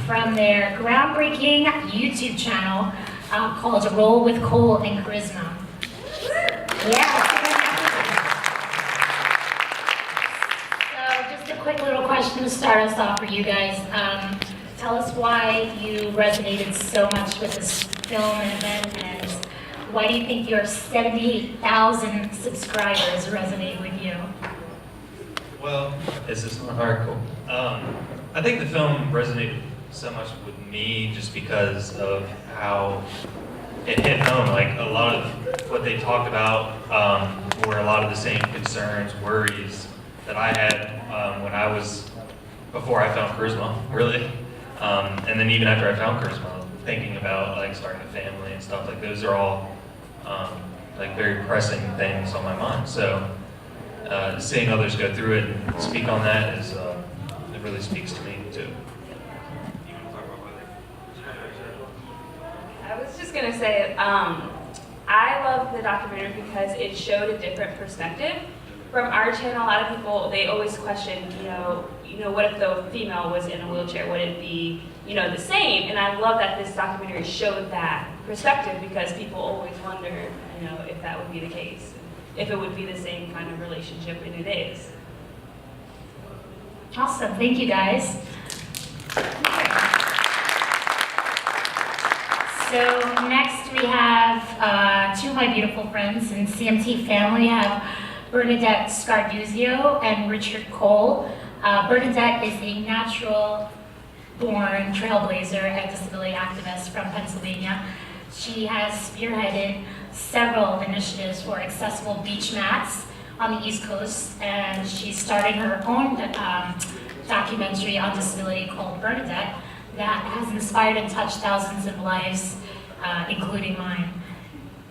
from their groundbreaking YouTube channel called Roll with Cole and Charisma. Yeah. So just a quick little question to start us off for you guys. Tell us why you resonated so much with this film and event, and why do you think your 78,000 subscribers resonate with you? Well, is this one? All right, cool. I think the film resonated so much with me just because of how it hit home. Like, a lot of what they talked about were a lot of the same concerns, worries that I had when I was, before I found Charisma, really. And then even after I found Charisma, thinking about like starting a family and stuff, like those are all like very pressing things on my mind. So seeing others go through it and speak on that is, it really speaks to me too. I was just gonna say, I love the documentary because it showed a different perspective. From our channel, a lot of people, they always question, what if the female was in a wheelchair? Would it be, the same? And I love that this documentary showed that perspective because people always wonder, if that would be the case, if it would be the same kind of relationship, and it is. Awesome, thank you guys. So next we have two of my beautiful friends in CMT family. We have Bernadette Scarduzio and Richard Cole. Bernadette is a natural-born trailblazer and disability activist from Pennsylvania. She has spearheaded several initiatives for accessible beach mats on the East Coast, and she's starting her own documentary on disability called Bernadette that has inspired and touched thousands of lives, including mine.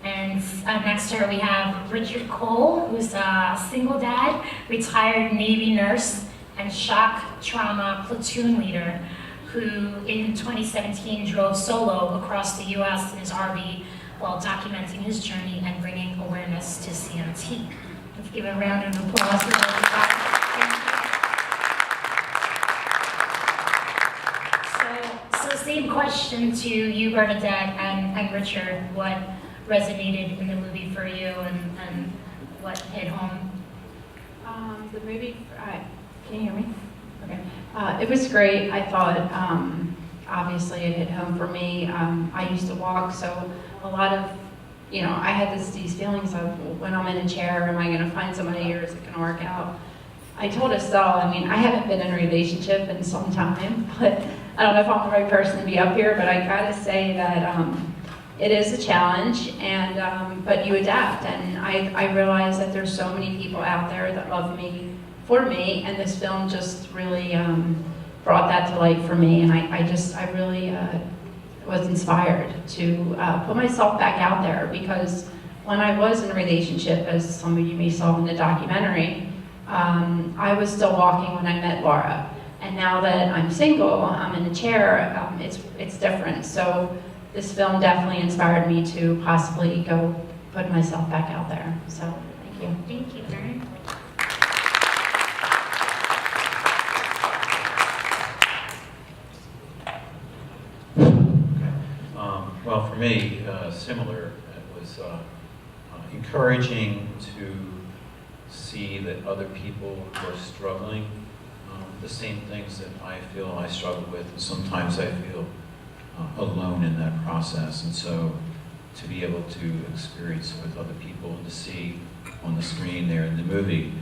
And next to her we have Richard Cole, who's a single dad, retired Navy nurse, and shock trauma platoon leader, who in 2017 drove solo across the US in his RV while documenting his journey and bringing awareness to CMT. Let's give a round of applause for those guys. So same question to you, Bernadette and Richard. What resonated in the movie for you, and what hit home? The movie, can you hear me? Okay. It was great. I thought, obviously it hit home for me. I used to walk, so a lot of, I had these feelings of, when I'm in a chair, am I going to find somebody, or is it going to work out? I told Estelle, I haven't been in a relationship in some time, but I don't know if I'm the right person to be up here, but I gotta say that it is a challenge, and but you adapt, and I realize that there's so many people out there that love me, for me, and this film just really brought that to light for me, and I really was inspired to put myself back out there, because when I was in a relationship, as some of you may saw in the documentary, I was still walking when I met Laura, and now that I'm single, I'm in a chair, it's different. So this film definitely inspired me to possibly go put myself back out there. So thank you. Thank you, Vern. Well, for me, similar. It was encouraging to see that other people were struggling the same things that I feel I struggle with, and sometimes I feel alone in that process. And so to be able to experience with other people and to see on the screen there in the movie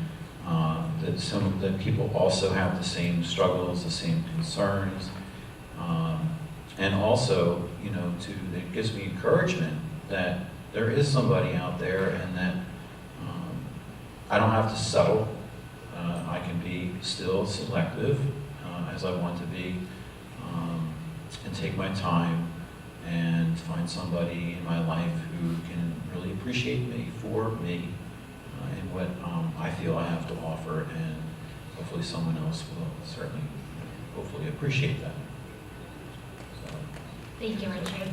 that people also have the same struggles, the same concerns, and also, it gives me encouragement that there is somebody out there, and that I don't have to settle. I can be still selective as I want to be, and take my time and find somebody in my life who can really appreciate me for me and what I feel I have to offer, and hopefully someone else will certainly, hopefully appreciate that. So. Thank you, Richard.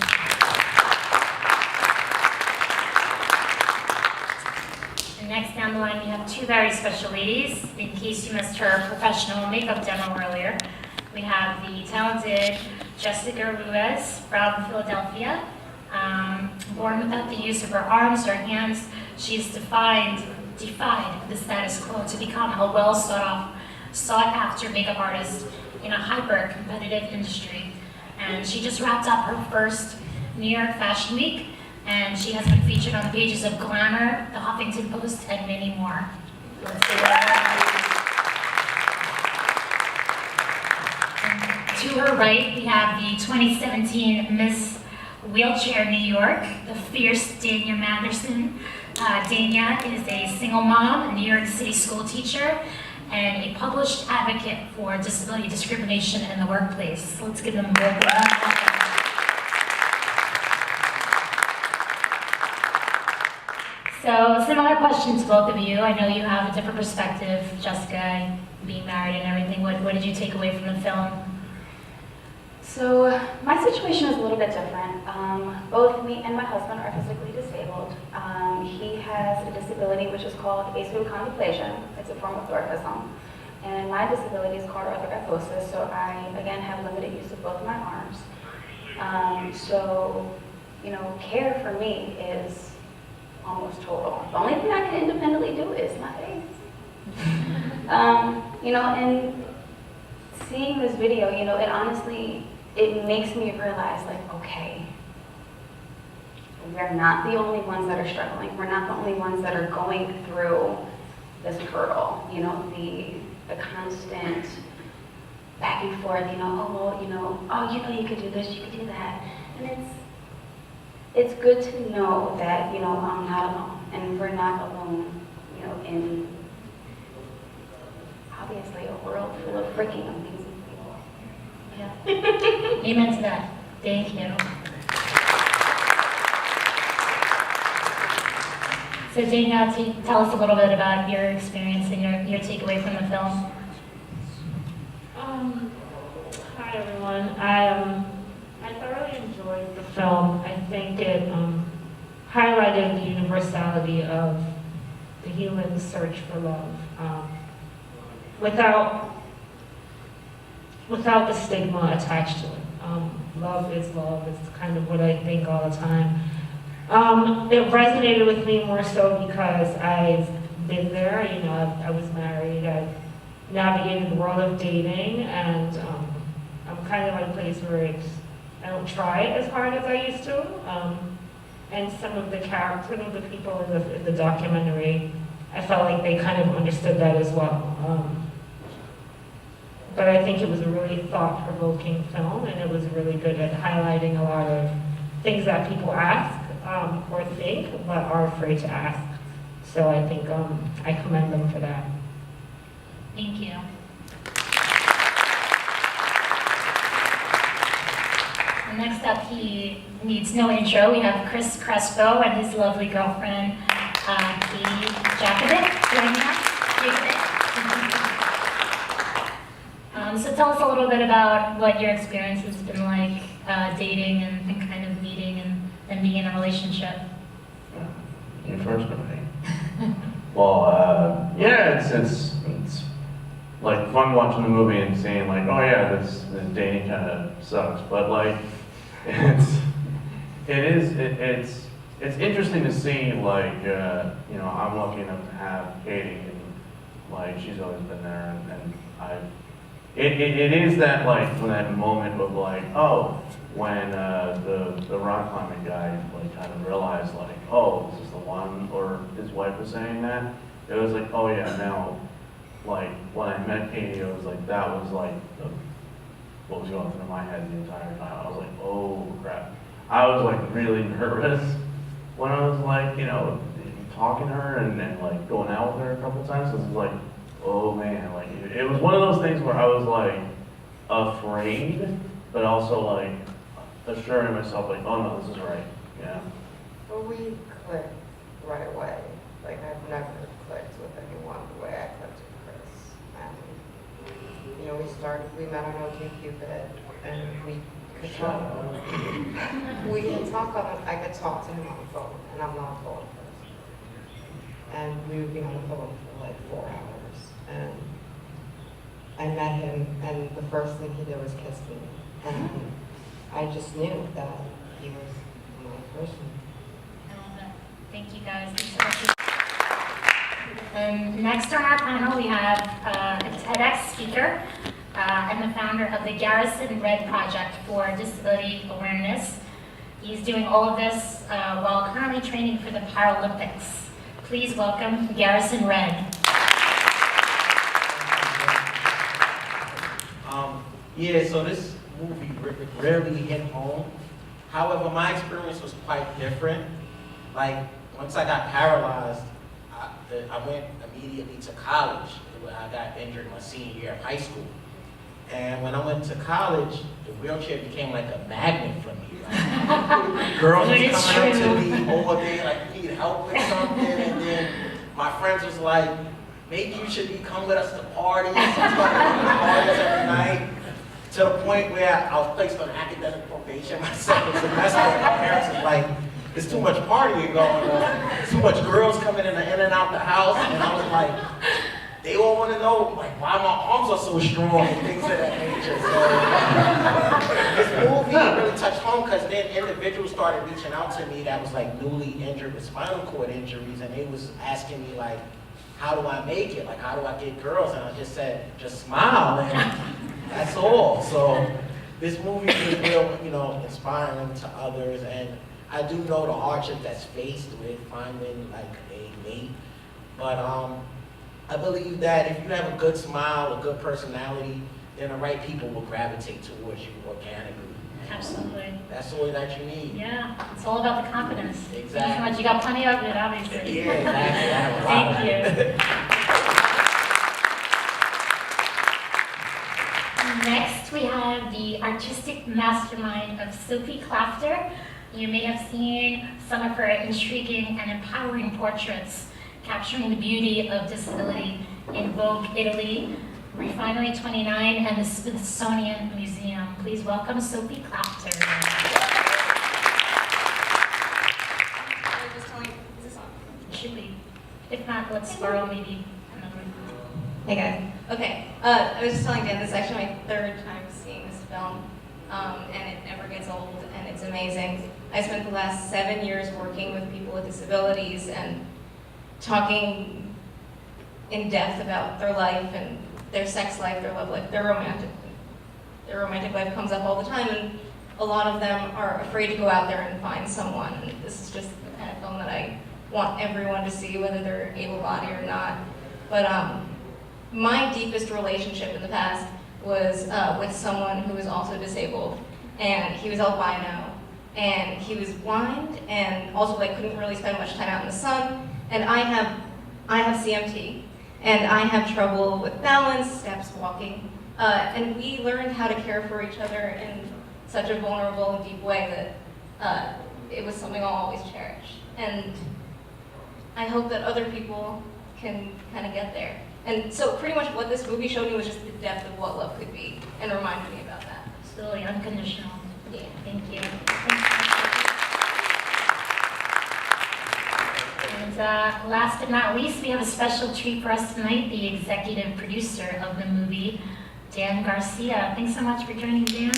And next down the line, we have two very special ladies. In case you missed her professional makeup demo earlier, we have the talented Jessica Ruiz from Philadelphia. Born without the use of her arms or hands, she's defied the status quo to become a well sought after makeup artist in a hyper-competitive industry. And she just wrapped up her first New York Fashion Week, and she has been featured on the pages of Glamour, The Huffington Post, and many more. Let's give it up. To her right, we have the 2017 Miss Wheelchair New York, the fierce Dania Manderson. Dania is a single mom, a New York City school teacher, and a published advocate for disability discrimination in the workplace. Let's give them a round of applause. So, similar question to both of you. I know you have a different perspective, Jessica, being married and everything. What did you take away from the film? So my situation is a little bit different. Both me and my husband are physically disabled. He has a disability which is called achondroplasia. It's a form of dwarfism. And my disability is called arthrogryposis, so I, again, have limited use of both my arms. So, you know, care for me is almost total. The only thing I can independently do is my face. You know, and seeing this video, you know, it honestly, it makes me realize, like, okay, we're not the only ones that are struggling. We're not the only ones that are going through this hurdle, you know, the constant back and forth, you know, oh, well, you know, you could do this, you could do that. And it's good to know that, you know, I'm not alone, and we're not alone, you know, in obviously a world full of freaking amazing people. Yeah. Amen to that. Thank you. So Dana, tell us a little bit about your experience and your takeaway from the film. Hi everyone. I thoroughly enjoyed the film. I think it highlighted the universality of the human search for love, without the stigma attached to it. Love is love. It's kind of what I think all the time. It resonated with me more so because I've been there. You know, I was married. I've navigated the world of dating, and I'm kind of in a place where I don't try it as hard as I used to. And some of the characters of the people in the documentary, I felt like they kind of understood that as well. But I think it was a really thought-provoking film, and it was really good at highlighting a lot of things that people ask or think, but are afraid to ask. So I think I commend them for that. Thank you. And next up, he needs no intro. We have Chris Crespo and his lovely girlfriend, Katie Jakovic, joining us. So tell us a little bit about what your experience has been like dating and kind of meeting and being in a relationship. You first, right? Well, yeah, it's like fun watching the movie and seeing like, oh yeah, this dating kind of sucks, but like it's interesting to see like you know, I'm lucky enough to have Katie, and like she's always been there, and it is that like when that moment of like, oh, when the rock climbing guy like kind of realized like, oh, this is the one, or his wife was saying that, it was like, oh yeah, now like when I met Katie, it was like that was like what was going through my head the entire time. I was like, oh crap. I was like really nervous when I was like, you know, talking to her and like going out with her a couple times. It was like, oh man, like it was one of those things where I was like afraid, but also like assuring myself like, oh no, this is right. Yeah. Well, we clicked right away. Like I've never clicked with anyone the way I clicked with Chris. And you know, we met on OkCupid, and we could talk. We could talk I could talk to him on the phone, and I'm not a phone person. And we would be on the phone for like 4 hours. And I met him, and the first thing he did was kiss me. And I just knew that he was my person. I love it. Thank you guys. Thanks so much. And next on our panel, we have a TEDx speaker and the founder of the Garrison Red Project for Disability Awareness. He's doing all of this while currently training for the Paralympics. Please welcome Garrison Red. Yeah, so this movie rarely hit home. However, my experience was quite different. Like, once I got paralyzed, I went immediately to college. I got injured my senior year of high school. And when I went to college, the wheelchair became like a magnet for me. Like, girls was coming up to me all day, like, you need help with something. And then my friends was like, maybe you should come with us to parties. So I started going to parties every night. To the point where I was placed on academic probation my second semester. My parents was like, there's too much partying going on. Too much girls coming in and out the house. And I was like, they all want to know like why my arms are so strong and things of that nature. So this movie really touched home because then individuals started reaching out to me that was like newly injured with spinal cord injuries, and they was asking me like, how do I make it? Like, how do I get girls? And I just said, just smile, and that's all. So this movie was real, you know, inspiring to others, and I do know the hardship that's faced with finding like a mate. But I believe that if you have a good smile, a good personality, then the right people will gravitate towards you organically. Absolutely. That's all that you need. Yeah, it's all about the confidence. Exactly. Thank you so much. You got plenty of it, obviously. Yeah, exactly. I have a lot of it. Thank you. Next, we have the artistic mastermind of Sophie Klafter. You may have seen some of her intriguing and empowering portraits capturing the beauty of disability in Vogue Italy, Refinery 29, and the Smithsonian Museum. Please welcome Sophie Klafter. Should we? If not, let's borrow maybe another. Hey guys. Okay. I was just telling Dan, this is actually my third time seeing this film, and it never gets old, and it's amazing. I spent the last 7 years working with people with disabilities and talking in depth about their life and their sex life, their love life, their romantic life comes up all the time, and a lot of them are afraid to go out there and find someone. And this is just the kind of film that I want everyone to see, whether they're able-bodied or not. But my deepest relationship in the past was with someone who was also disabled, and he was albino, and he was blind, and also like couldn't really spend much time out in the sun. And I have CMT, and I have trouble with balance, steps, walking, and we learned how to care for each other in such a vulnerable and deep way that it was something I'll always cherish. And I hope that other people can kind of get there. And so pretty much what this movie showed me was just the depth of what love could be, and reminded me about that. Absolutely unconditional. Yeah. Thank you. And last but not least, we have a special treat for us tonight, the executive producer of the movie, Dan Garcia. Thanks so much for joining, Dan.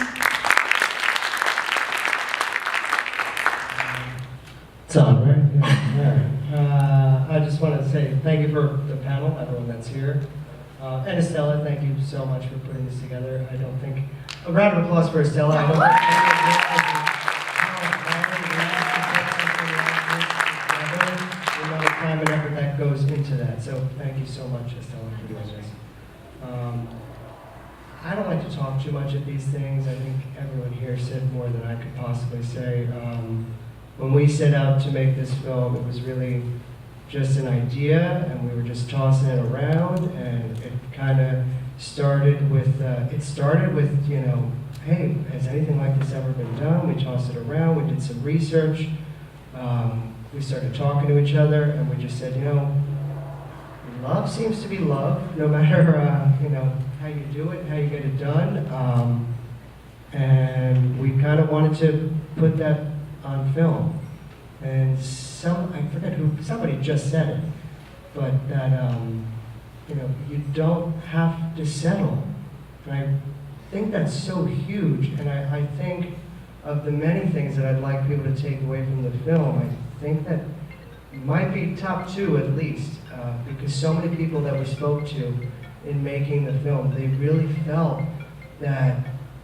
It's on, right? Yeah. All right. I just want to say thank you for the panel, everyone that's here. And Estella, thank you so much for putting this together. I don't think, a round of applause for Estella. I don't think the amount of time and effort that goes into that. So thank you so much, Estella, for doing this. I don't like to talk too much at these things. I think everyone here said more than I could possibly say. When we set out to make this film, it was really just an idea, and we were just tossing it around, and it kind of started with, you know, hey, has anything like this ever been done? We tossed it around, we did some research, we started talking to each other, and we just said, you know, love seems to be love, no matter, you know, how you do it, how you get it done, and we kind of wanted to put that on film. And I forget who, somebody just said it, but that, you know, you don't have to settle. And I think that's so huge, and I think of the many things that I'd like people to take away from the film, I think that might be top 2 at least, because so many people that we spoke to in making the film, they really felt that,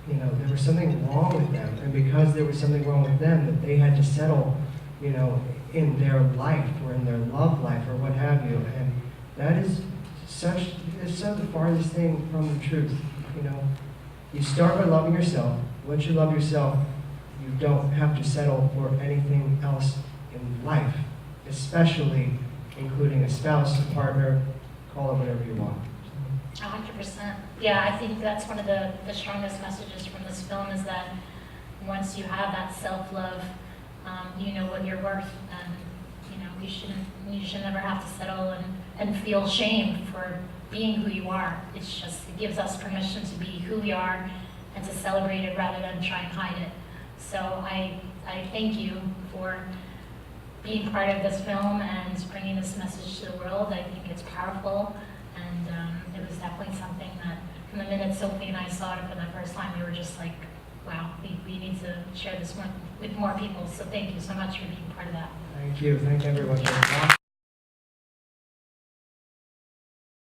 you know, there was something wrong with them, and because there was something wrong with them, that they had to settle, you know, in their life or in their love life or what have you, and that is it's so the farthest thing from the truth. You know, you start by loving yourself. Once you love yourself, you don't have to settle for anything else in life, especially including a spouse, a partner, call it whatever you want. 100%. Yeah, I think that's one of the strongest messages from this film is that once you have that self-love, you know what you're worth, and you know you should never have to settle and feel shame for being who you are. It's just, it gives us permission to be who we are and to celebrate it rather than try and hide it. So I thank you for being part of this film and bringing this message to the world. I think it's powerful, and it was definitely something that from the minute Sophie and I saw it for the first time, we were just like, wow, we need to share this with more people. So thank you so much for being part of that. Thank you. Thank everyone for